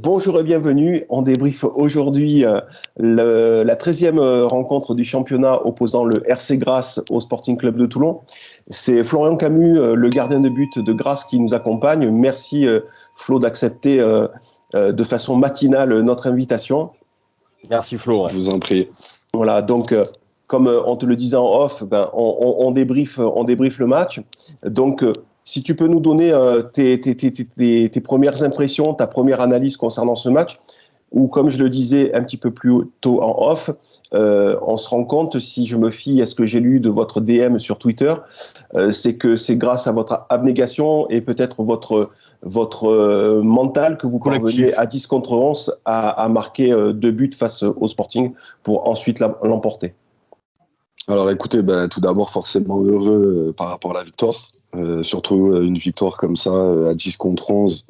Bonjour et bienvenue. On débriefe aujourd'hui la 13e rencontre du championnat opposant le RC Grasse au Sporting Club de Toulon. C'est Florian Camus, le gardien de but de Grasse, qui nous accompagne. Merci Flo d'accepter de façon matinale notre invitation. Merci Flo. Je vous en prie. Voilà, donc comme on te le disait en off, on débriefe le match. Donc si tu peux nous donner tes premières impressions, ta première analyse concernant ce match, ou comme je le disais un petit peu plus tôt en off, on se rend compte, si je me fie à ce que j'ai lu de votre DM sur Twitter, c'est que c'est grâce à votre abnégation et peut-être votre mental que vous parvenez à 10 contre 11 à marquer 2 buts face au Sporting pour ensuite l'emporter. Alors écoutez, tout d'abord forcément heureux par rapport à la victoire, surtout une victoire comme ça à 10 contre 11,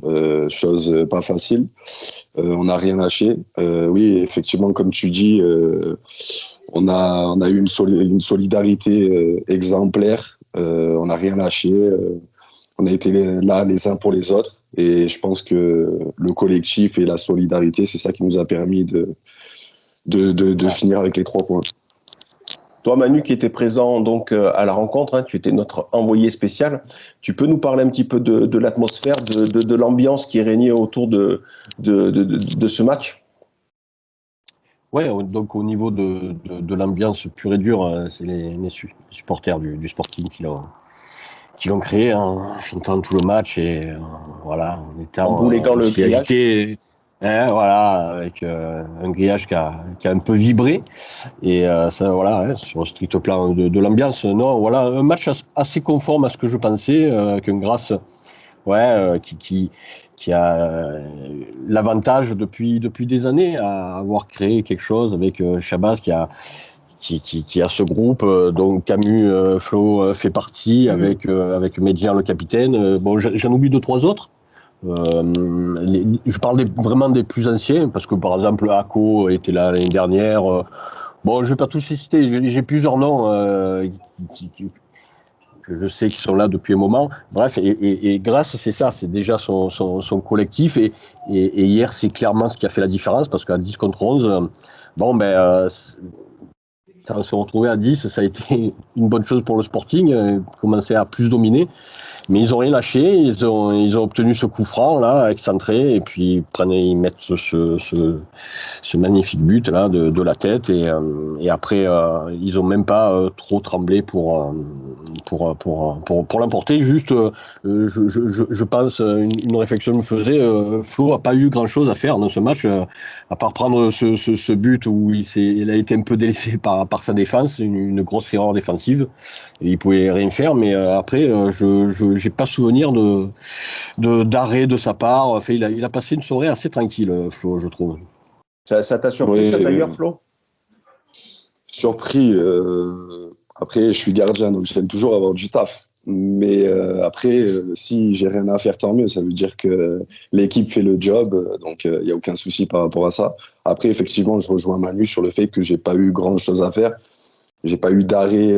chose pas facile. On n'a rien lâché. Oui, effectivement, comme tu dis, on a eu une solidarité exemplaire. On n'a rien lâché. On a été là les uns pour les autres. Et je pense que le collectif et la solidarité, c'est ça qui nous a permis de finir avec les 3 points. Toi, Manu, qui était présent donc à la rencontre, tu étais notre envoyé spécial. Tu peux nous parler un petit peu de l'atmosphère, de l'ambiance qui régnait autour de ce match? Ouais, donc au niveau de l'ambiance pure et dure, c'est les supporters du Sporting qui l'ont créé en chantant tout le match et voilà, en étant bouléguant le grillage. Voilà, avec un grillage qui a un peu vibré et ça voilà, sur le strict plan de l'ambiance, non, voilà, un match assez conforme à ce que je pensais, qu'un Grasse, qui a l'avantage depuis des années à avoir créé quelque chose avec Chabas qui a ce groupe dont Camus, Flo fait partie avec Medjer le capitaine. Bon, j'en oublie 2-3 autres. Je parle vraiment des plus anciens parce que par exemple Ako était là l'année dernière. Bon, je vais pas tous les citer. J'ai plusieurs noms que je sais qui sont là depuis un moment. Bref, et Grasse, c'est ça, c'est déjà son collectif et hier c'est clairement ce qui a fait la différence parce qu'à 10 contre 11, quand on s'est retrouvé à 10, ça a été une bonne chose pour le Sporting, commencer à plus dominer. Mais ils n'ont rien lâché, ils ont obtenu ce coup franc là, excentré, et puis ils mettent ce magnifique but là de la tête, et après ils n'ont même pas trop tremblé pour l'emporter. Juste, je pense, une réflexion me faisait, Flo n'a pas eu grand chose à faire dans ce match, à part prendre ce but où il a été un peu délaissé par sa défense, une grosse erreur défensive, et il pouvait rien faire, mais après je j'ai pas souvenir d'arrêt de sa part. Enfin, il a passé une soirée assez tranquille, Flo, je trouve. Ça t'a surpris, ça, d'ailleurs, Flo? Surpris. Après, je suis gardien, donc j'aime toujours avoir du taf. Mais après, si j'ai rien à faire, tant mieux. Ça veut dire que l'équipe fait le job, donc il n'y a aucun souci par rapport à ça. Après, effectivement, je rejoins Manu sur le fait que j'ai pas eu grand-chose à faire. J'ai pas eu d'arrêt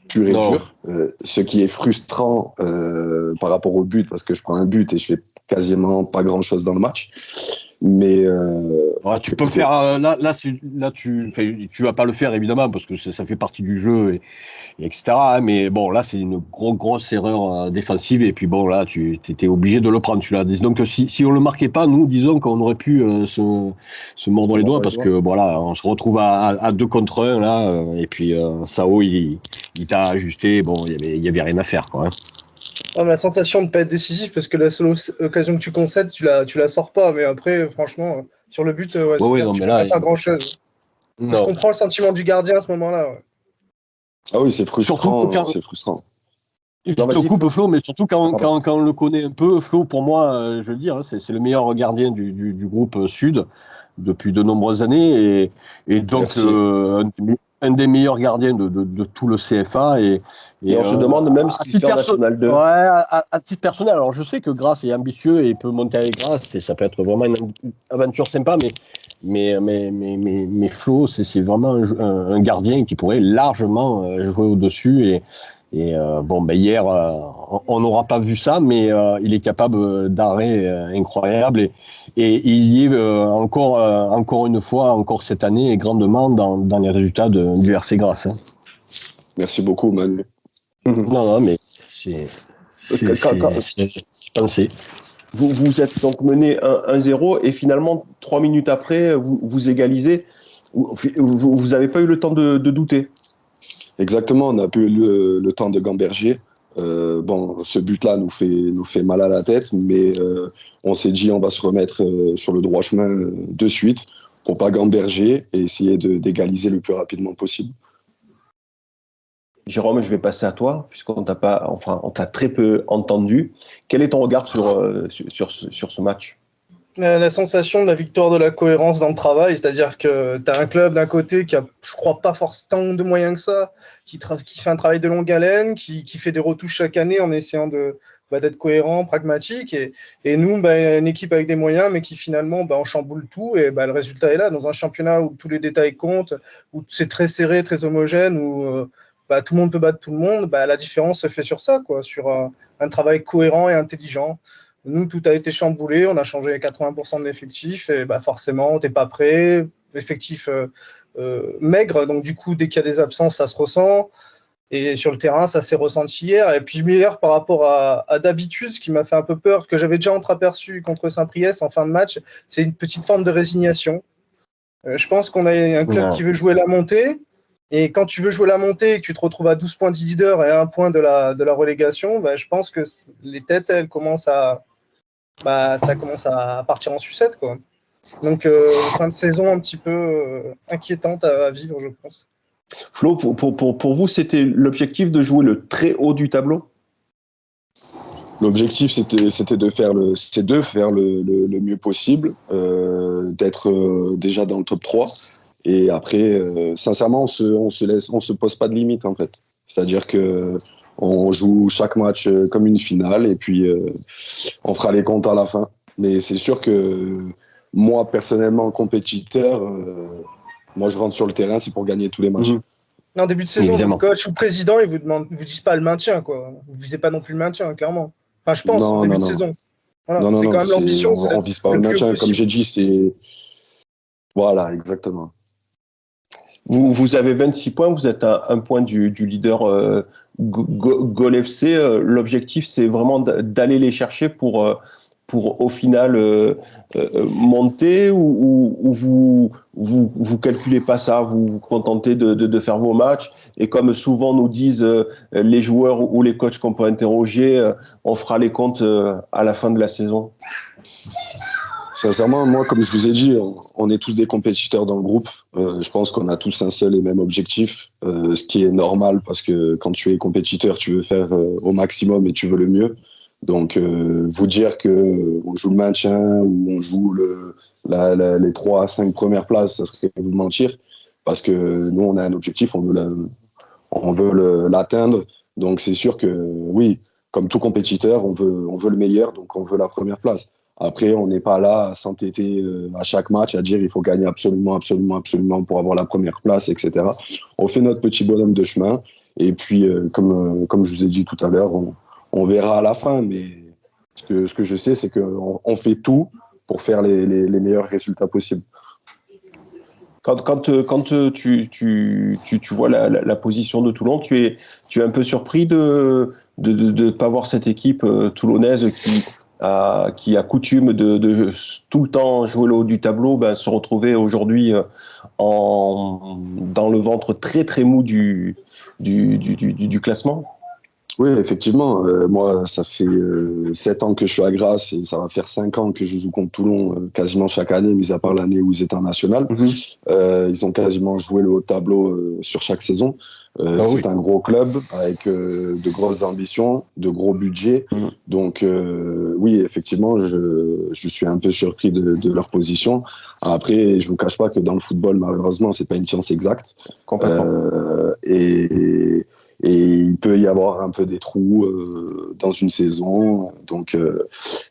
pur et dur, ce qui est frustrant par rapport au but, parce que je prends un but et je fais quasiment pas grand chose dans le match. Mais tu peux faire là tu vas pas le faire évidemment parce que ça fait partie du jeu et etc. Mais bon, là c'est une grosse erreur défensive et puis bon là tu étais obligé de le prendre celui-là. Donc si on le marquait pas, nous disons qu'on aurait pu se mordre les doigts parce que voilà, on se retrouve à 2 contre 1 là et puis Sao il t'a ajusté, bon il y avait rien à faire quoi. Hein. Non, mais la sensation de ne pas être décisif, parce que la seule occasion que tu concèdes, tu la sors pas. Mais après, franchement, sur le but, tu peux pas faire grand-chose. Je comprends le sentiment du gardien à ce moment-là. Ouais. Ah oui, c'est frustrant. C'est frustrant. Je te coupe, Flo, mais surtout quand on le connaît un peu, Flo, pour moi, je veux dire, c'est le meilleur gardien du groupe Sud depuis de nombreuses années. Et donc, un des meilleurs gardiens de tout le CFA. Et on se demande même ce qu'il fait en National 2. Ouais, à titre personnel. Alors, je sais que Grasse est ambitieux et il peut monter avec Grasse et ça peut être vraiment une aventure sympa, mais mais Flo, c'est vraiment un gardien qui pourrait largement jouer au-dessus. Et hier, on n'aura pas vu ça, mais il est capable d'arrêts incroyables. Et il y est encore une fois, encore cette année, et grandement dans les résultats du RC Grasse. Hein. Merci beaucoup, Manu. Non, mais c'est pensé. Vous êtes donc mené 1-0 et finalement, 3 minutes après, vous égalisez. Vous n'avez pas eu le temps de douter. Exactement, on n'a pas eu le temps de gamberger. Ce but-là nous fait mal à la tête, mais on s'est dit on va se remettre sur le droit chemin de suite pour pas gamberger et essayer d'égaliser le plus rapidement possible. Jérôme, je vais passer à toi, puisqu'on t'a très peu entendu. Quel est ton regard sur ce match ? La sensation de la victoire de la cohérence dans le travail, c'est-à-dire que tu as un club d'un côté qui a, je crois, pas forcément tant de moyens que ça, qui fait un travail de longue haleine, qui fait des retouches chaque année en essayant d'être cohérent, pragmatique, et nous, une équipe avec des moyens, mais qui finalement, on chamboule tout, et le résultat est là, dans un championnat où tous les détails comptent, où c'est très serré, très homogène, où tout le monde peut battre tout le monde, la différence se fait sur ça, quoi, sur un travail cohérent et intelligent. Nous, tout a été chamboulé, on a changé 80% de l'effectif, et forcément, t'es pas prêt, l'effectif maigre, donc du coup, dès qu'il y a des absences, ça se ressent, et sur le terrain, ça s'est ressenti hier, et puis meilleur par rapport à d'habitude, ce qui m'a fait un peu peur, que j'avais déjà entreaperçu contre Saint-Priest en fin de match, c'est une petite forme de résignation. Je pense qu'on a un club qui veut jouer la montée, et quand tu veux jouer la montée et que tu te retrouves à 12 points de leader et à 1 point de la relégation, je pense que les têtes, elles commencent ça commence à partir en sucette, quoi. Donc, fin de saison un petit peu inquiétante à vivre, je pense. Flo, pour vous, c'était l'objectif de jouer le très haut du tableau ? L'objectif, c'était de faire le mieux possible, d'être déjà dans le top 3. Et après, sincèrement, on se pose pas de limite, en fait. C'est-à-dire que on joue chaque match comme une finale et puis on fera les comptes à la fin. Mais c'est sûr que moi, personnellement, compétiteur, moi, je rentre sur le terrain, c'est pour gagner tous les matchs. En début de saison, le coach ou le président, ils vous disent pas le maintien, quoi. Vous visez pas non plus le maintien, clairement. Enfin, je pense, en début de saison. Voilà, c'est quand même l'ambition. On vise pas le maintien. Comme j'ai dit, c'est... Voilà, exactement. Vous avez 26 points, vous êtes à 1 point du leader Gol FC. L'objectif, c'est vraiment d'aller les chercher pour au final monter ou vous calculez pas ça, vous vous contentez de faire vos matchs et comme souvent nous disent les joueurs ou les coachs qu'on peut interroger, on fera les comptes à la fin de la saison. Sincèrement, moi, comme je vous ai dit, on est tous des compétiteurs dans le groupe. Je pense qu'on a tous un seul et même objectif, ce qui est normal parce que quand tu es compétiteur, tu veux faire au maximum et tu veux le mieux. Donc, vous dire qu'on joue le maintien ou on joue les 3 à 5 premières places, ça serait vous mentir. Parce que nous, on a un objectif, on veut l'atteindre. Donc, c'est sûr que oui, comme tout compétiteur, on veut le meilleur, donc on veut la première place. Après, on n'est pas là à s'entêter à chaque match, à dire il faut gagner absolument, absolument, absolument pour avoir la première place, etc. On fait notre petit bonhomme de chemin. Et puis, comme je vous ai dit tout à l'heure, on verra à la fin. Mais ce que je sais, c'est qu'on fait tout pour faire les meilleurs résultats possibles. Quand tu vois la position de Toulon, tu es un peu surpris de pas voir cette équipe toulonnaise qui a coutume de tout le temps jouer le haut du tableau, se retrouver aujourd'hui dans le ventre très très mou du classement. Oui, effectivement. Moi, ça fait 7 ans que je suis à Grasse et ça va faire 5 ans que je joue contre Toulon quasiment chaque année, mis à part l'année où ils étaient en national. Ils ont quasiment joué le haut de tableau sur chaque saison. C'est un gros club avec de grosses ambitions, de gros budgets. Donc, oui, effectivement, je suis un peu surpris de leur position. Après, je vous cache pas que dans le football, malheureusement, c'est pas une science exacte. Et il peut y avoir un peu des trous dans une saison. Donc,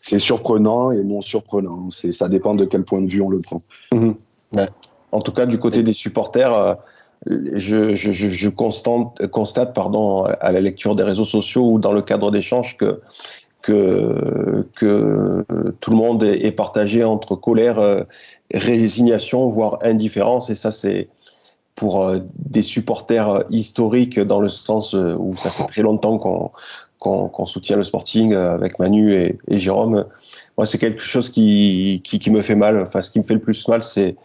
c'est surprenant et non surprenant. Ça dépend de quel point de vue on le prend. Ouais. En tout cas, du côté des supporters, je constate, à la lecture des réseaux sociaux ou dans le cadre d'échanges que tout le monde est partagé entre colère, résignation, voire indifférence. Et ça, c'est pour des supporters historiques, dans le sens où ça fait très longtemps qu'on soutient le Sporting avec Manu et Jérôme. Moi, c'est quelque chose qui me fait mal. Enfin, ce qui me fait le plus mal, c'est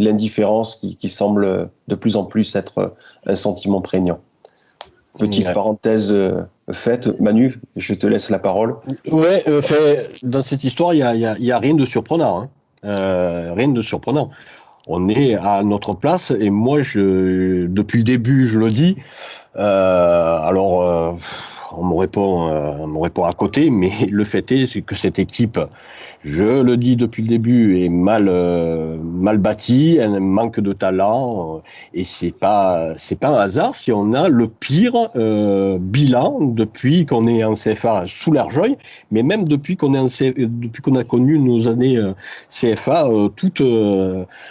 l'indifférence qui semble de plus en plus être un sentiment prégnant. Petite parenthèse faite. Manu, je te laisse la parole. Ouais, dans cette histoire, il y a rien de surprenant. Rien de surprenant. On est à notre place et moi, depuis le début, je le dis. On me répond à côté, mais le fait est, c'est que cette équipe, je le dis depuis le début, est mal bâtie, elle manque de talent, et c'est pas un hasard si on a le pire bilan depuis qu'on est en CFA sous l'Argeuil, mais même depuis qu'on a connu nos années CFA toutes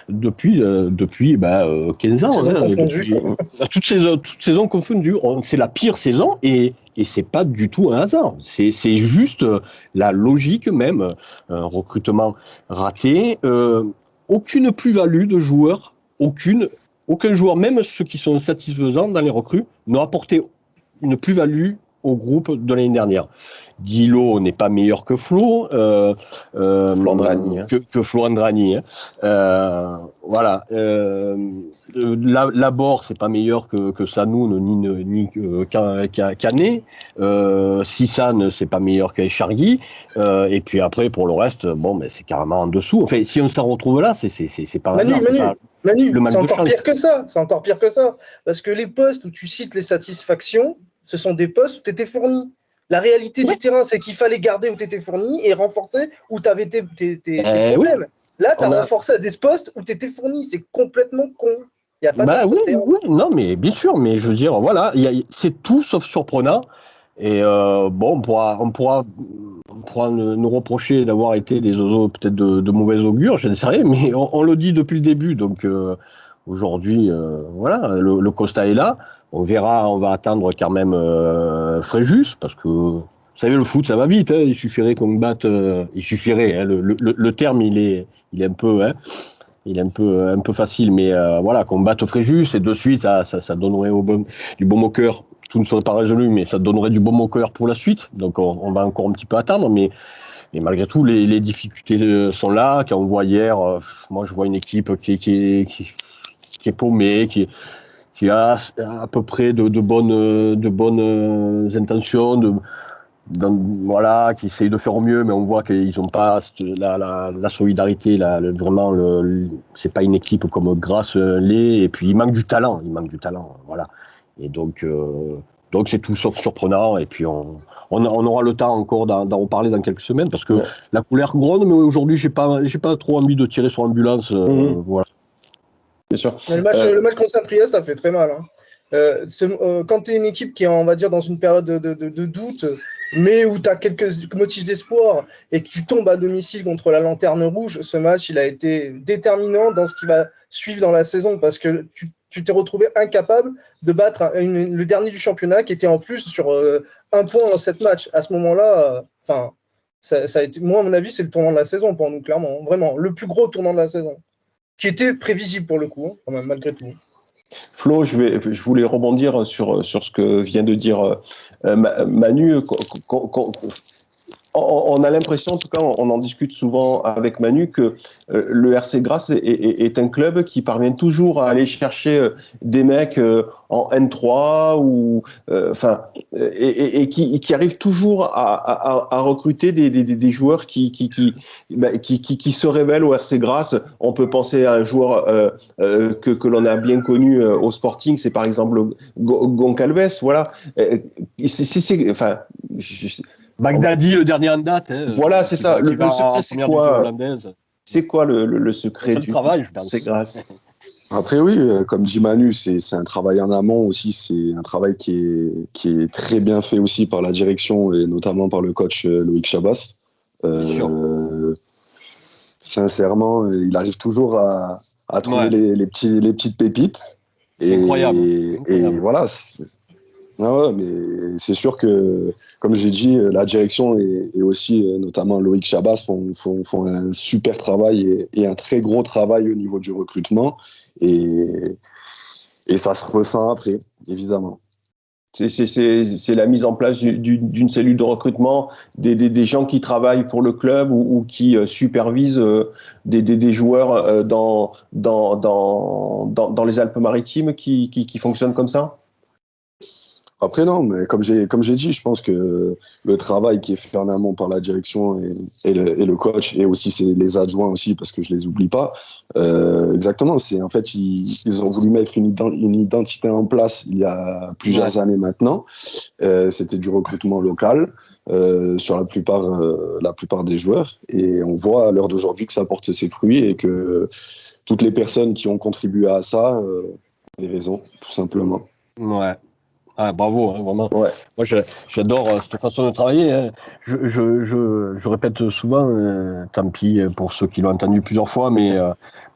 depuis 15 ans. Toutes saisons confondues. C'est la pire saison et c'est pas du tout un hasard. C'est juste la logique même. Un recrutement raté. Aucune plus-value de joueurs. Aucun joueur, même ceux qui sont satisfaisants dans les recrues, n'ont apporté une plus-value au groupe de l'année dernière. Dilo n'est pas meilleur que Flo, Flo Andrani, que Flo Andrani. Voilà. Laborde, c'est pas meilleur que Sanoun ni Canet. Sissane, c'est pas meilleur qu'Echargui. Et puis après, pour le reste, c'est carrément en dessous. Enfin, si on s'en retrouve là, c'est pas Manu, c'est encore pire que ça. C'est encore pire que ça. Parce que les postes où tu cites les satisfactions, ce sont des postes où tu étais fourni. La réalité du terrain, c'est qu'il fallait garder où tu étais fourni et renforcer où tu avais tes problèmes. Oui. Là, tu as renforcé à des postes où tu étais fourni. C'est complètement con. Il n'y a pas oui, non, mais bien sûr. Mais je veux dire, voilà, c'est tout sauf surprenant. Et on pourra nous reprocher d'avoir été des oiseaux peut-être de mauvais augure, je ne sais rien, mais on le dit depuis le début. Donc aujourd'hui, voilà, le constat est là. On verra, on va attendre quand même Fréjus, parce que vous savez, le foot, ça va vite. Il suffirait qu'on batte. Il suffirait. Le terme, il est un peu. Il est un peu facile, mais voilà, qu'on batte Fréjus et de suite, ça donnerait du baume au cœur. Tout ne serait pas résolu, mais ça donnerait du baume au cœur pour la suite. Donc on va encore un petit peu attendre, mais malgré tout, les difficultés sont là. Quand on voit hier, moi je vois une équipe qui est paumée, qui a à peu près de bonnes intentions, voilà, qui essayent de faire au mieux, mais on voit qu'ils n'ont pas la solidarité, vraiment, c'est pas une équipe comme Grasse l'est, et puis il manque du talent, voilà. Et donc c'est tout sauf surprenant, et puis on aura le temps encore d'en reparler dans quelques semaines, parce que la colère gronde, mais aujourd'hui j'ai pas trop envie de tirer sur l'ambulance, voilà. Bien sûr. Le match contre Saint-Priest, ça fait très mal. Quand tu es une équipe qui est, on va dire, dans une période de doute, mais où tu as quelques motifs d'espoir et que tu tombes à domicile contre la Lanterne Rouge, ce match, il a été déterminant dans ce qui va suivre dans la saison, parce que tu t'es retrouvé incapable de battre le dernier du championnat, qui était en plus sur 1 point dans 7 matchs. À ce moment-là, ça a été, moi, à mon avis, c'est le tournant de la saison pour nous, clairement. Vraiment, le plus gros tournant de la saison, qui était prévisible pour le coup, quand même, malgré tout. Flo, je voulais rebondir sur ce que vient de dire Manu. On a l'impression, en tout cas, on en discute souvent avec Manu, que le RC Grasse est un club qui parvient toujours à aller chercher des mecs en N3 ou et qui arrive toujours à recruter des joueurs qui se révèlent au RC Grasse. On peut penser à un joueur que l'on a bien connu au Sporting, c'est par exemple Goncalves. Voilà. Bagdadi, le dernier en date. Voilà, c'est ça. Le secret, c'est quoi ? C'est quoi le secret du travail, je pense. C'est Grasse. Après, oui, comme dit Manu, c'est un travail en amont aussi. C'est un travail qui est très bien fait aussi par la direction et notamment par le coach Loïc Chabas. Sincèrement, il arrive toujours à trouver les petites pépites. C'est incroyable. Et voilà. Mais c'est sûr que, comme j'ai dit, la direction et aussi notamment Loïc Chabas font un super travail et un très gros travail au niveau du recrutement. Et ça se ressent après, évidemment. C'est la mise en place d'une cellule de recrutement, des gens qui travaillent pour le club ou qui supervisent des joueurs dans les Alpes-Maritimes qui fonctionnent comme ça. Après, non, mais comme j'ai dit, je pense que le travail qui est fait en amont par la direction et le coach, et aussi les adjoints aussi, parce que je les oublie pas, exactement, en fait, ils ont voulu mettre une identité en place il y a plusieurs années maintenant. C'était du recrutement local sur la plupart des joueurs. Et on voit à l'heure d'aujourd'hui que ça porte ses fruits et que toutes les personnes qui ont contribué à ça ont les raisons, tout simplement. Ouais. Ah, bravo, hein, vraiment. Ouais. Moi, j'adore cette façon de travailler. Hein. Je répète souvent, tant pis pour ceux qui l'ont entendu plusieurs fois, mais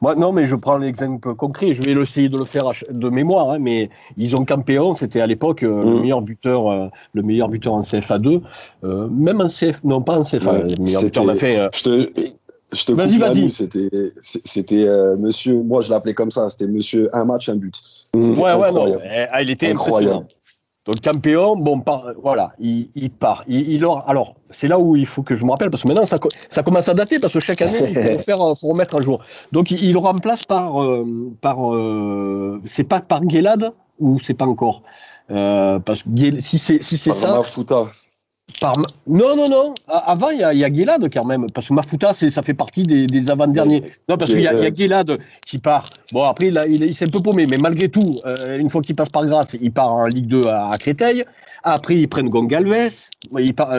moi, non, mais je prends l'exemple concret. Je vais essayer de le faire de mémoire, hein, mais ils ont Campéon, c'était à l'époque le meilleur buteur en CFA2, même en CFA, non pas en CFA. Le meilleur buteur l'a fait. Je te coupe la nuit, c'était monsieur, moi je l'appelais comme ça, c'était monsieur un match, un but. Ouais, non, il était incroyable. Donc Campéon, bon, voilà, il part. Alors, c'est là où il faut que je me rappelle, parce que maintenant, ça commence à dater, parce que chaque année, il faut remettre un jour. Donc, il le remplace c'est pas par Guélade, ou c'est pas encore parce que si c'est ça... Mafuta. Non. Avant, il y a Guélade quand même, parce que Mafuta, ça fait partie des avant-derniers. Non, parce qu'il y a Guélade qui part. Bon, après, il s'est un peu paumé, mais malgré tout, une fois qu'il passe par Grasse, il part en Ligue 2 à Créteil. Après, ils prennent Gongalves.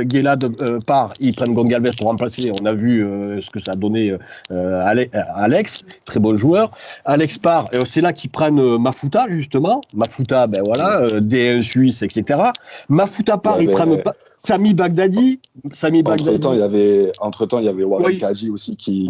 Guélade part, ils prennent Gongalves pour remplacer. On a vu ce que ça a donné Alex, très bon joueur. Alex part, c'est là qu'ils prennent Mafuta, justement. Mafuta, ben voilà, D1 Suisse, etc. Mafuta part, ils prennent Sami Bagdadi. Entre-temps, il y avait Warren Kaji aussi qui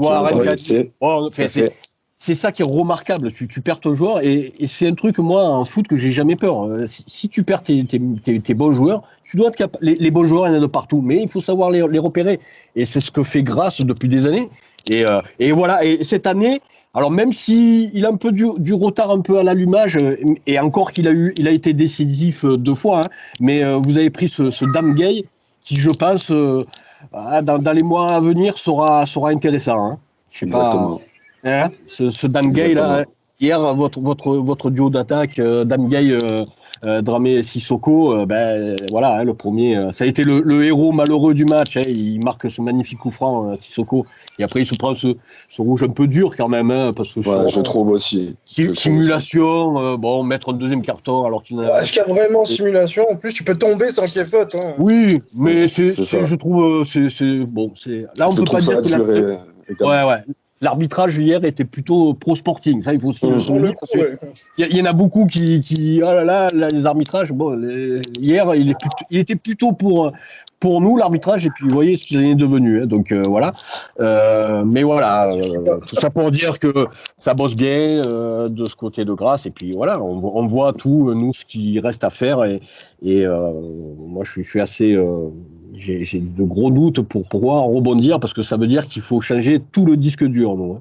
c'est ça qui est remarquable. Tu perds ton joueur et c'est un truc, moi, en foot, que j'ai jamais peur. Si tu perds tes bons joueurs, tu dois être capable. Les bons joueurs, il y en a de partout, mais il faut savoir les repérer. Et c'est ce que fait Grasse depuis des années. Et voilà. Et cette année, alors même s'il a un peu du retard un peu à l'allumage, et encore qu'il a été décisif 2 fois, hein, mais vous avez pris ce Dame Gay qui, je pense, dans les mois à venir sera intéressant. Hein. Je sais Exactement. Pas. Hein, ce Dame Gay là, hier votre duo d'attaque Dame Gay, Dramé Sissoko, voilà, hein, le premier, ça a été le héros malheureux du match. Hein, il marque ce magnifique coup franc, Sissoko, et après il se prend ce rouge un peu dur quand même, hein, parce que je trouve aussi. Simulation, mettre un deuxième carton alors qu'il n'a. Est-ce qu'il y a vraiment simulation? En plus, tu peux tomber sans qu'il y ait faute. Hein. Oui, mais je trouve c'est bon, c'est là on peut pas dire que ouais. L'arbitrage hier était plutôt pro-sporting, ça il faut aussi le souligner. Il y en a beaucoup qui oh là là, les arbitrages, hier il était plutôt pour nous l'arbitrage, et puis vous voyez ce qu'il en est devenu, hein, donc voilà. Mais voilà, tout ça pour dire que ça bosse bien de ce côté de Grasse, et puis voilà, on voit tout nous ce qui reste à faire, et moi je suis assez j'ai de gros doutes pour pouvoir rebondir, parce que ça veut dire qu'il faut changer tout le disque dur, nous.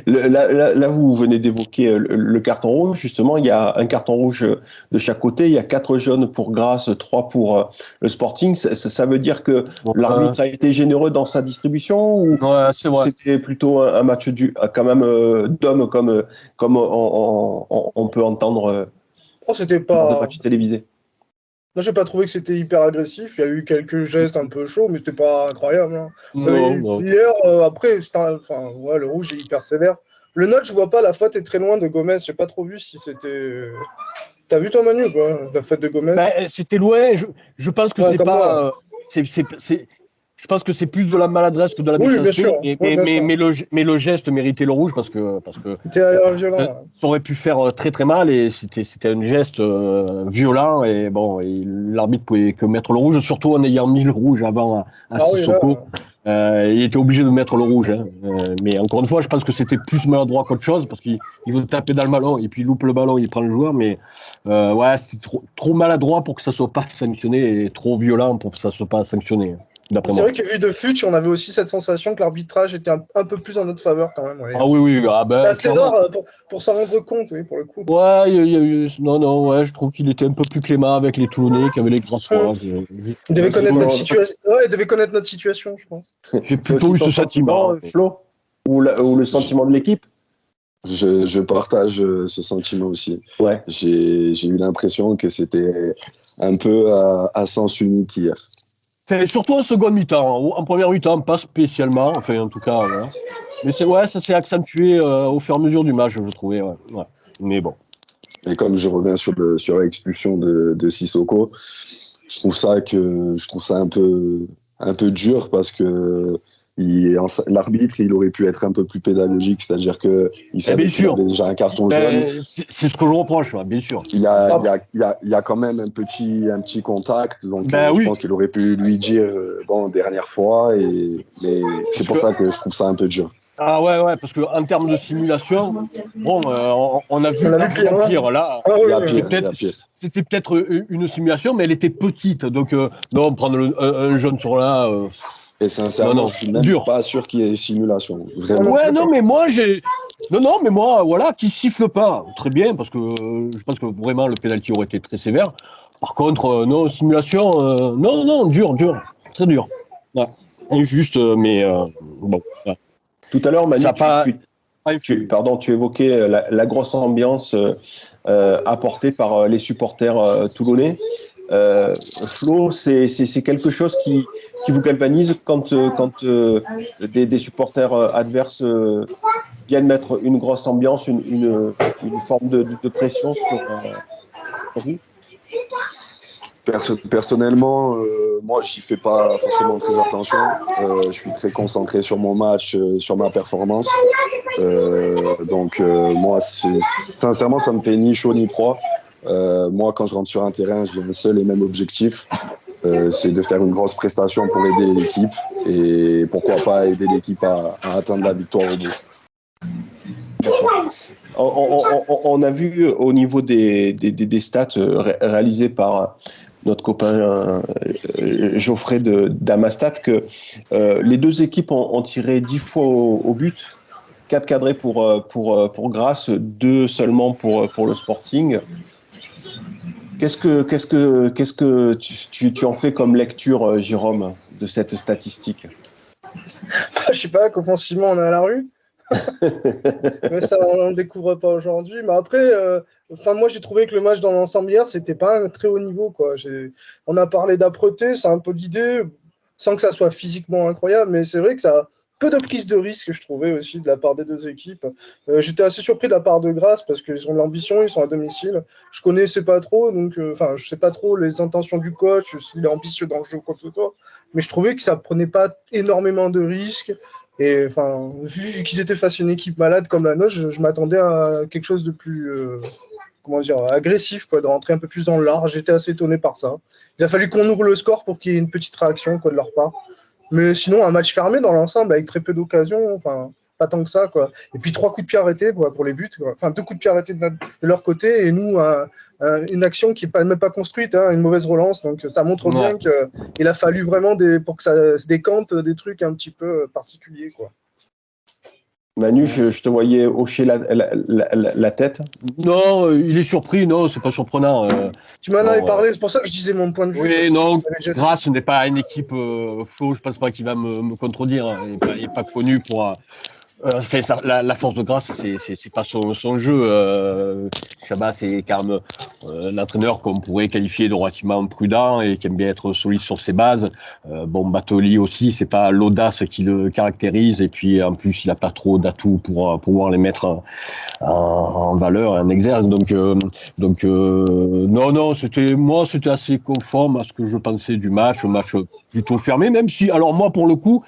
Là, vous venez d'évoquer le carton rouge. Justement, il y a un carton rouge de chaque côté. Il y a 4 jaunes pour Grasse, 3 pour le Sporting. Ça veut dire que l'arbitre a été généreux dans sa distribution, ou c'était plutôt un match quand même d'hommes comme on peut entendre c'était pas dans des matchs télévisés? Non, j'ai pas trouvé que c'était hyper agressif. Il y a eu quelques gestes un peu chauds, mais c'était pas incroyable. Hein. Non. Hier, après, le rouge est hyper sévère. Le notch, je vois pas, la faute est très loin de Gomez. J'ai pas trop vu si c'était. T'as vu toi, Manu, quoi, la faute de Gomez? C'était loin. Je pense que c'est pas. Je pense que c'est plus de la maladresse que de la méchanceté. Mais le geste méritait le rouge, parce que c'était violent. ça aurait pu faire très très mal, et c'était un geste violent, et l'arbitre pouvait que mettre le rouge, surtout en ayant mis le rouge avant à Sissoko. Il était obligé de mettre le rouge. Hein. Mais encore une fois, je pense que c'était plus maladroit qu'autre chose parce qu'il veut taper dans le ballon et puis il loupe le ballon, il prend le joueur. Mais ouais, c'était trop maladroit pour que ça ne soit pas sanctionné et trop violent pour que ça ne soit pas sanctionné. C'est vrai que vu de fut, on avait aussi cette sensation que l'arbitrage était un peu plus en notre faveur quand même. Ouais. Ah oui. C'est assez rare pour s'en rendre compte, oui, pour le coup. Ouais, ouais, je trouve qu'il était un peu plus clément avec les Toulonnais qui avaient les grosses phrases. Il devait connaître notre situation, je pense. J'ai plutôt eu ce sentiment, Flo, ou le sentiment de l'équipe. Je partage ce sentiment aussi. Ouais. J'ai eu l'impression que c'était un peu à sens unique hier. Surtout en seconde mi-temps. En première mi-temps, pas spécialement. Enfin, en tout cas, voilà. Mais ça s'est accentué au fur et à mesure du match, je trouvais. Ouais. Mais bon. Et comme je reviens sur l'expulsion de Sissoko, je trouve ça un peu dur parce que l'arbitre, il aurait pu être un peu plus pédagogique, c'est-à-dire qu'il savait qu'il avait déjà un carton jaune. C'est ce que je reproche, bien sûr. Il y a quand même un petit contact, donc je pense qu'il aurait pu lui dire dernière fois, mais c'est pour ça que je trouve ça un peu dur. Ah ouais, parce qu'en termes de simulation, on a vu pire. Là, c'était peut-être une simulation, mais elle était petite, donc prendre un jaune sur là. Et sincèrement, je suis même pas sûr qu'il y ait simulation. Vraiment. Ouais, mais moi, voilà, qui siffle pas, très bien, parce que je pense que vraiment le penalty aurait été très sévère. Par contre, non, simulation, non, dur, très dur. Ouais. Injuste, mais bon. Ouais. Tout à l'heure, Manu, tu évoquais la grosse ambiance apportée par les supporters toulonnais. Flo, c'est quelque chose qui vous galvanise quand des supporters adverses viennent mettre une grosse ambiance, une forme de pression sur vous? Personnellement, moi, j'y fais pas forcément très attention. Je suis très concentré sur mon match, sur ma performance. Donc, moi, sincèrement, ça me fait ni chaud ni froid. Moi, quand je rentre sur un terrain, j'ai un seul et même objectif, c'est de faire une grosse prestation pour aider l'équipe et pourquoi pas aider l'équipe à atteindre la victoire au bout. On a vu au niveau des stats réalisés par notre copain Geoffrey d'Amastat que les deux équipes ont tiré 10 fois au but, 4 cadrés pour Grasse, 2 seulement pour le Sporting. Qu'est-ce que tu en fais comme lecture, Jérôme, de cette statistique? Je sais pas, qu'offensivement on est à la rue. Mais ça, on ne découvre pas aujourd'hui. Mais après, moi j'ai trouvé que le match dans l'ensemble hier, c'était pas un très haut niveau, quoi. On a parlé d'âpreté, c'est un peu l'idée, sans que ça soit physiquement incroyable, mais c'est vrai que ça a peu de prise de risque, je trouvais aussi, de la part des deux équipes. J'étais assez surpris de la part de Grasse parce qu'ils ont de l'ambition, ils sont à domicile. Je connaissais pas trop, donc je sais pas trop les intentions du coach, s'il est ambitieux dans le jeu ou quoi que ce soit, mais je trouvais que ça prenait pas énormément de risques. Et vu qu'ils étaient face à une équipe malade comme la nôtre, je m'attendais à quelque chose de plus agressif, quoi, de rentrer un peu plus dans le large. J'étais assez étonné par ça. Il a fallu qu'on ouvre le score pour qu'il y ait une petite réaction, quoi, de leur part. Mais sinon, un match fermé dans l'ensemble avec très peu d'occasions, pas tant que ça, quoi. Et puis 3 coups de pied arrêtés, quoi, pour les buts, quoi. 2 coups de pied arrêtés de leur côté et nous une action qui n'est même pas construite, une mauvaise relance. Donc ça montre bien qu'il a fallu vraiment pour que ça se décante des trucs un petit peu particuliers, quoi. Manu, je te voyais hocher la tête. Non, il est surpris, non, c'est pas surprenant. Tu m'en avais parlé, c'est pour ça que je disais mon point de vue. Oui, non, Grasse n'est pas une équipe Flo, je pense pas qu'il va me contredire. Il n'est pas connu pour. La force de Grasse, c'est pas son jeu. Chabat, c'est quand même l'entraîneur qu'on pourrait qualifier de relativement prudent et qui aime bien être solide sur ses bases. Batoli aussi, c'est pas l'audace qui le caractérise et puis en plus il a pas trop d'atouts pour pouvoir les mettre en valeur, en exergue. Donc non, c'était assez conforme à ce que je pensais du match, un match plutôt fermé, même si, alors moi pour le coup,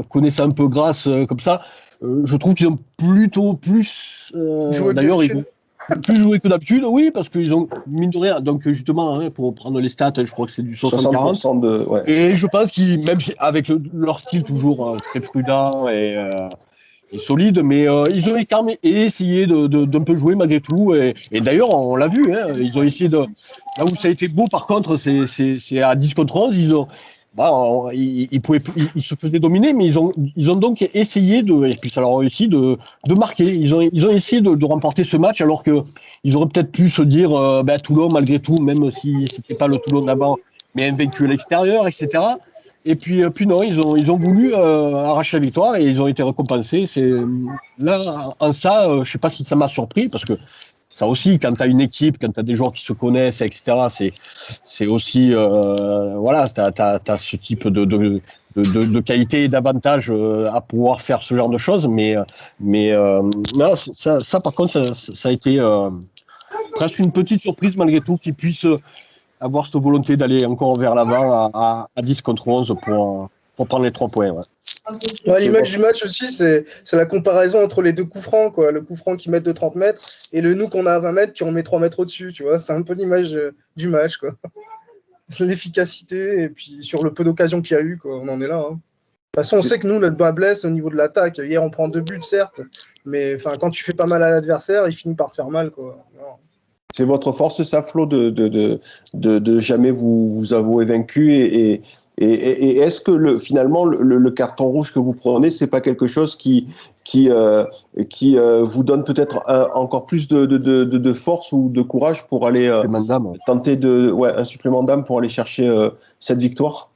connaissant un peu Grasse comme ça, je trouve qu'ils ont plutôt plus. D'ailleurs, plus joué que d'habitude, oui, parce qu'ils ont, mine de rien, donc justement, hein, pour prendre les stats, je crois que c'est du 60-40. 60% de. Ouais. Et je pense qu'ils, même avec leur style toujours très prudent et solide, mais ils ont quand même essayé d'un peu jouer malgré tout. Et d'ailleurs, on l'a vu, hein, ils ont essayé de. Là où ça a été beau, par contre, c'est à 10 contre 11, ils se faisaient dominer, mais ils ont donc essayé et puis ça leur a réussi de marquer. Ils ont essayé de remporter ce match, alors que ils auraient peut-être pu se dire, Toulon, malgré tout, même si c'était pas le Toulon d'avant, mais invaincu à l'extérieur, etc. Et puis non, ils ont voulu arracher la victoire et ils ont été récompensés. Là, en ça, je sais pas si ça m'a surpris, parce que ça aussi, quand tu as une équipe, quand tu as des joueurs qui se connaissent, etc., c'est aussi, voilà, tu as ce type de qualité et d'avantage à pouvoir faire ce genre de choses. Mais non, ça, par contre, ça a été presque une petite surprise malgré tout qu'ils puissent avoir cette volonté d'aller encore vers l'avant à 10 contre 11 pour prendre les 3 points. Ouais. Ouais, l'image du match aussi, c'est la comparaison entre les deux coups francs, quoi. Le coup franc qui met de 30 mètres et le nous qu'on a à 20 mètres qui en met 3 mètres au-dessus, tu vois. C'est un peu l'image du match, quoi. L'efficacité et puis sur le peu d'occasions qu'il y a eu, quoi. On en est là. Hein. De toute façon, on sait que nous, notre bas blesse au niveau de l'attaque. Hier, on prend 2 buts, certes, mais quand tu fais pas mal à l'adversaire, il finit par te faire mal, quoi. Alors, c'est votre force, ça, Flo, de jamais vous avouer vaincu et est-ce que finalement le carton rouge que vous prenez, c'est pas quelque chose qui vous donne peut-être encore plus de force ou de courage pour aller tenter un supplément d'âme pour aller chercher cette victoire?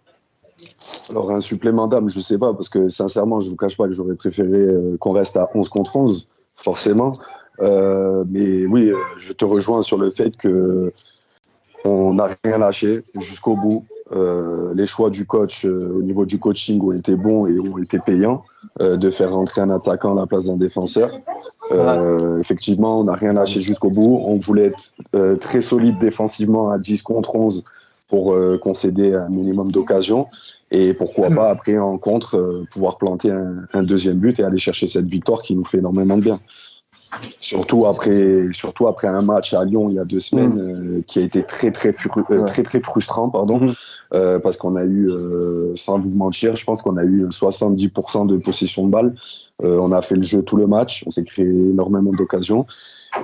Alors un supplément d'âme, je sais pas, parce que sincèrement, je vous cache pas que j'aurais préféré qu'on reste à 11 contre 11, forcément. Mais oui, je te rejoins sur le fait que on n'a rien lâché jusqu'au bout. Les choix du coach au niveau du coaching ont été bons et ont été payants. De faire rentrer un attaquant à la place d'un défenseur. Effectivement, on n'a rien lâché jusqu'au bout. On voulait être très solide défensivement à 10 contre 11 pour concéder un minimum d'occasions. Et pourquoi pas, après, en contre, pouvoir planter un deuxième but et aller chercher cette victoire qui nous fait énormément de bien. Surtout après un match à Lyon il y a 2 semaines qui a été très frustrant, parce qu'on a eu, sans vous mentir, je pense qu'on a eu 70% de possession de balle. On a fait le jeu tout le match, on s'est créé énormément d'occasions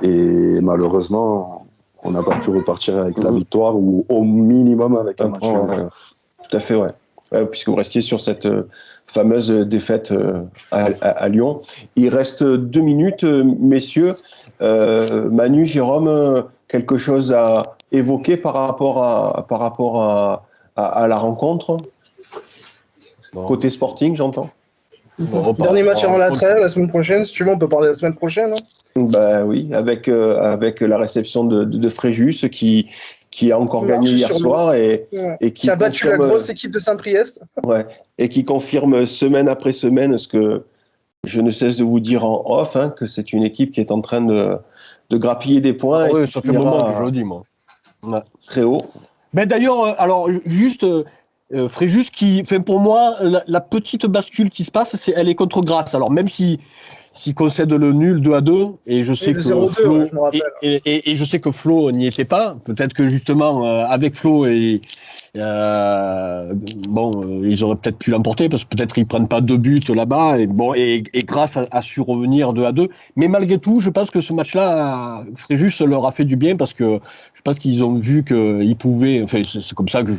et malheureusement on n'a pas pu repartir avec la victoire ou au minimum avec un match. Tout à fait, ouais. Puisque vous restiez sur cette fameuse défaite à Lyon. Il reste 2 minutes, messieurs. Manu, Jérôme, quelque chose à évoquer par rapport à la rencontre? Côté sporting, j'entends. Dernier match avant la trêve, la semaine prochaine. Si tu veux, on peut parler la semaine prochaine. Hein. Bah oui, avec la réception de Fréjus qui a encore gagné hier soir et qui a battu la grosse équipe de Saint-Priest. Ouais, et qui confirme semaine après semaine ce que je ne cesse de vous dire en off, hein, que c'est une équipe qui est en train de grappiller des points. Oui, ça fait un moment que je le dis, moi. Ouais. Très haut. Mais d'ailleurs, alors juste Fréjus pour moi, la petite bascule qui se passe, elle est contre Grasse. Alors même s'il concède le nul 2-2, et je sais que Flo, je me rappelle. Et je sais que Flo n'y était pas. Peut-être que justement avec Flo ils auraient peut-être pu l'emporter parce que peut-être ils prennent pas 2 buts là-bas. Et Grasse a su revenir 2-2. Mais malgré tout, je pense que ce match-là, Fréjus leur a fait du bien parce que je pense qu'ils ont vu qu'ils pouvaient. Enfin, c'est comme ça que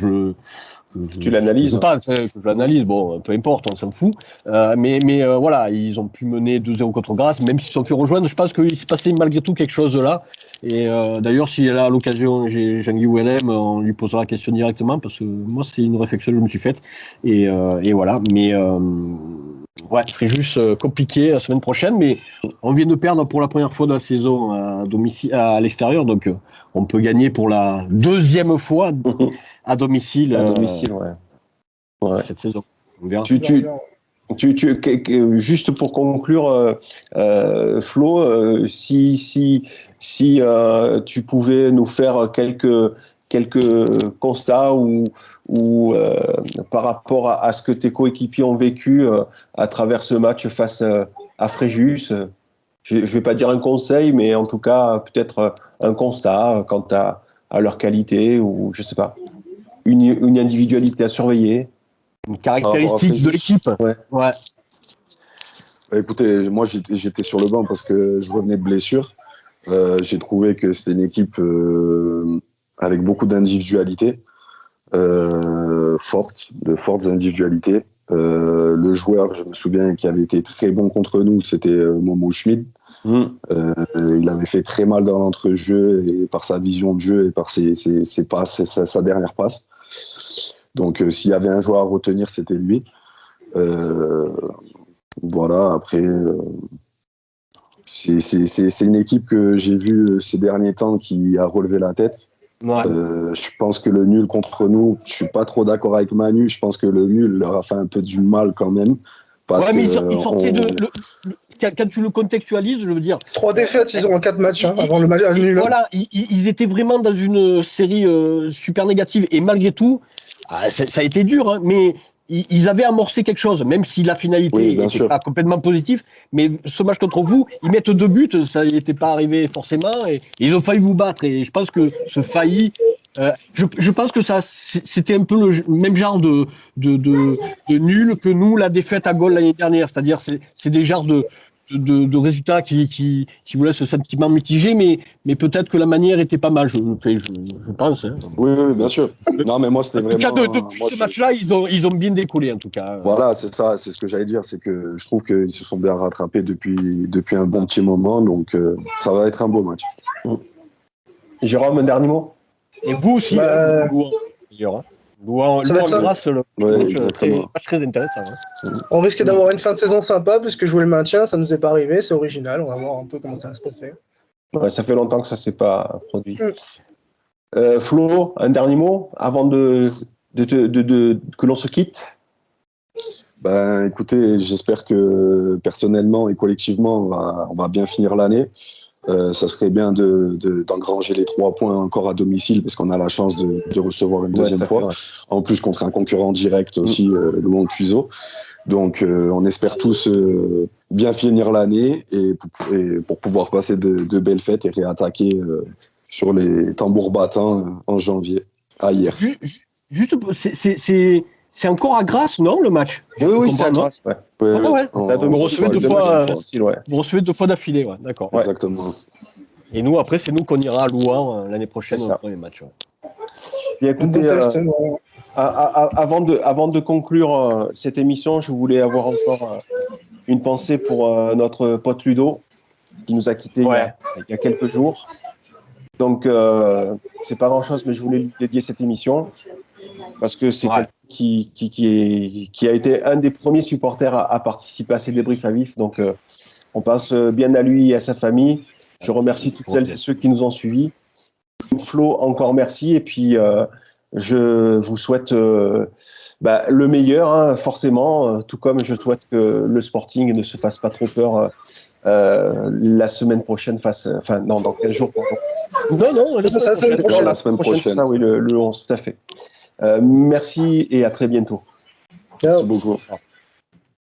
tu l'analyses. Je l'analyse, bon, peu importe, on s'en fout. Mais voilà, ils ont pu mener 2-0 contre Grasse, même s'ils se sont fait rejoindre. Je pense qu'il s'est passé malgré tout quelque chose là. Et d'ailleurs, si elle a l'occasion, Jean-Guy Ouellem, on lui posera la question directement, parce que moi, c'est une réflexion que je me suis faite. Et voilà, mais ouais, Fréjus compliqué la semaine prochaine, mais on vient de perdre pour la première fois de la saison à l'extérieur, donc on peut gagner pour la 2e fois à domicile. Ouais. Cette saison. On verra. Juste pour conclure, Flo, si tu pouvais nous faire quelques constats ou par rapport à ce que tes coéquipiers ont vécu à travers ce match face à Fréjus, je ne vais pas dire un conseil, mais en tout cas, peut-être un constat quant à leur qualité ou je ne sais pas, une individualité à surveiller. Une caractéristique de l'équipe. Ouais. Écoutez, moi j'étais sur le banc parce que je revenais de blessure. J'ai trouvé que c'était une équipe avec beaucoup d'individualité, de fortes individualités. Le joueur, je me souviens, qui avait été très bon contre nous, c'était Momo Schmid. Il avait fait très mal dans l'entrejeu et par sa vision de jeu et par ses passes, sa dernière passe. Donc s'il y avait un joueur à retenir, c'était lui. Voilà, après, c'est une équipe que j'ai vue ces derniers temps qui a relevé la tête. Ouais. Je pense que le nul contre nous, je suis pas trop d'accord avec Manu, je pense que le nul leur a fait un peu du mal quand même. Parce mais ils sortaient quand tu le contextualises, je veux dire. 3 défaites, ils ont en 4 matchs avant le match nul. Voilà, ils étaient vraiment dans une série super négative et malgré tout, ça a été dur, hein, mais ils avaient amorcé quelque chose, même si la finalité n'était pas complètement positive. Mais ce match contre vous, ils mettent 2 buts, ça n'était pas arrivé forcément, et ils ont failli vous battre. Et je pense que ce failli, je pense que c'était un peu le même genre de nul que nous, la défaite à Gaulle l'année dernière. C'est-à-dire, c'est des genres de résultats qui vous laissent ce sentiment mitigé, mais peut-être que la manière était pas mal, je pense. Hein. Oui, bien sûr. Non, mais moi, c'était vraiment... En tout cas, depuis ce match-là, ils ont bien décollé, en tout cas. Voilà, c'est ça, c'est ce que j'allais dire, c'est que je trouve qu'ils se sont bien rattrapés depuis un bon petit moment, donc ça va être un beau match. Jérôme, un dernier mot? Et vous aussi, Louan, grâce le match très intéressant. Hein. On risque d'avoir une fin de saison sympa, puisque jouer le maintien, ça nous est pas arrivé, c'est original, on va voir un peu comment ça va se passer. Ouais, ça fait longtemps que ça ne s'est pas produit. Flo, un dernier mot avant que l'on se quitte? Ben, écoutez, j'espère que personnellement et collectivement, on va bien finir l'année. Ça serait bien d'engranger les 3 points encore à domicile parce qu'on a la chance de recevoir une deuxième fois. Ouais. En plus, contre un concurrent direct aussi, Louan Cuiseaux. Donc, on espère tous bien finir l'année et pour pouvoir passer de belles fêtes et réattaquer sur les tambours battants en janvier, à hier. Juste, c'est encore à Grasse, non, le match? Oui, c'est à Grasse. Ouais. Vous recevez 2 fois d'affilée, ouais, d'accord. Ouais. Exactement. Et nous, après, c'est nous qu'on ira à Louan l'année prochaine au premier match. Ouais. Bien, écoutez, avant de conclure cette émission, je voulais avoir encore une pensée pour notre pote Ludo, qui nous a quittés il y a quelques jours. Donc, c'est pas grand-chose, mais je voulais lui dédier cette émission, parce que c'est quelqu'un qui a été un des premiers supporters à participer à ces débriefs à vif. Donc, on pense bien à lui et à sa famille. Je remercie toutes celles et ceux qui nous ont suivis. Flo, encore merci. Et puis, je vous souhaite le meilleur, hein, forcément, tout comme je souhaite que le Sporting ne se fasse pas trop peur la semaine prochaine, dans 15 jours. Pardon. Non, la semaine prochaine. Ça, oui, le 11, tout à fait. Merci et à très bientôt. Merci beaucoup.